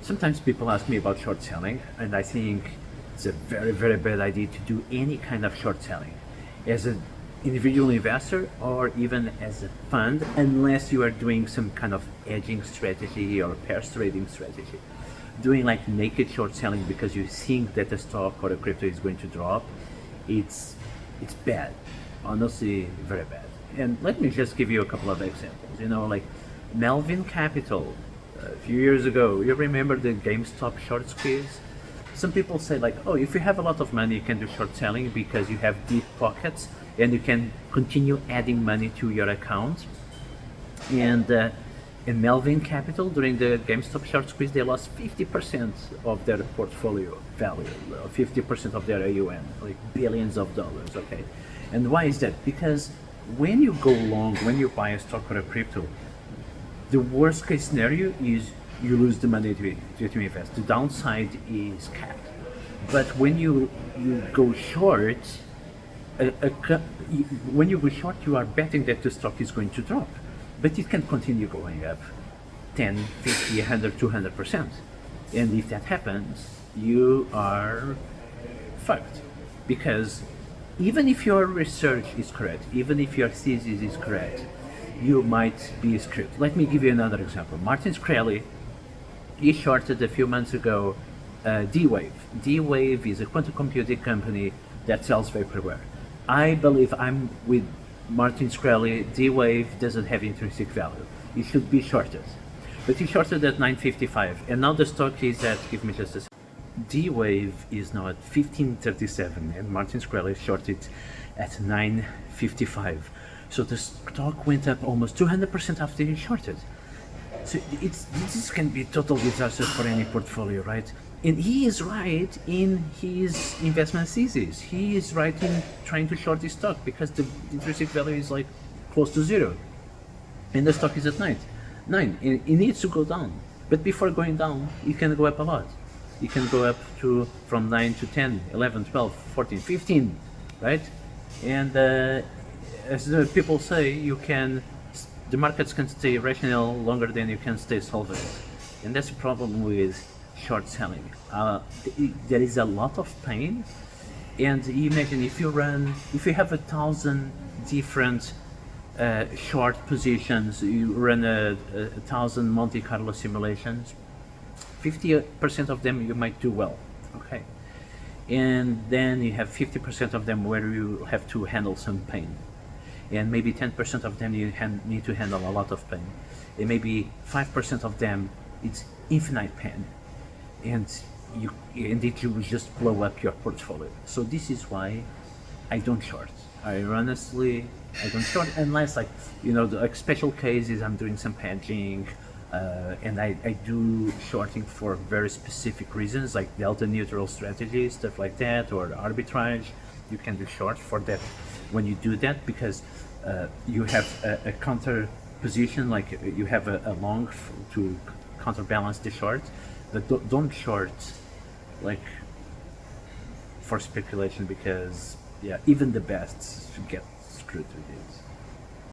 Sometimes people ask me about short selling, and I think it's a very, very bad idea to do any kind of short selling as an individual investor or even as a fund, unless you are doing some kind of hedging strategy or pairs trading strategy. Doing like naked short selling because you think that the stock or a crypto is going to drop, it's bad. Honestly, very bad. And let me just give you a couple of examples. Like Melvin Capital, a few years ago, you remember the GameStop short squeeze? Some people say like, oh, if you have a lot of money, you can do short selling because you have deep pockets and you can continue adding money to your account. And in Melvin Capital, during the GameStop short squeeze, they lost 50% of their portfolio value, 50% of their AUM, like billions of dollars, okay? And why is that? Because when you go long, when you buy a stock or a crypto, the worst case scenario is you lose the money to invest. The downside is capped. But when you go short, when you go short, you are betting that the stock is going to drop. But it can continue going up 10, 50, 100, 200%. And if that happens, you are fucked. Because even if your research is correct, even if your thesis is correct, you might be screwed. Let me give you another example. Martin Shkreli, he shorted a few months ago D-Wave. D-Wave is a quantum computing company that sells vaporware. I believe I'm with Martin Shkreli. D-Wave doesn't have intrinsic value. It should be shorted. But he shorted at 955, and now the stock is at, give me just a second. D-Wave is now at 1537, and Martin Shkreli shorted at 955. So the stock went up almost 200% after he shorted. So this can be total disaster for any portfolio, right? And he is right in his investment thesis. He is right in trying to short this stock because the intrinsic value is like close to zero, and the stock is at 9. It needs to go down, but before going down, it can go up a lot. It can go up to from 9 to 10, 11, 12, 14, 15, right? And as the people say, the markets can stay rational longer than you can stay solvent, and that's the problem with short selling. There is a lot of pain, and imagine if you have 1,000 different short positions, you run 1,000 Monte Carlo simulations, 50% of them you might do well, okay? And then you have 50% of them where you have to handle some pain. And maybe 10% of them you need to handle a lot of pain. And maybe 5% of them it's infinite pain. And it will just blow up your portfolio. So this is why I don't short. I don't short unless like special cases I'm doing some hedging, and I do shorting for very specific reasons like delta neutral strategies, stuff like that, or arbitrage. You can do short for that when you do that because you have a counter position, like you have a long to counterbalance the short, but don't short like for speculation because even the best get screwed with it.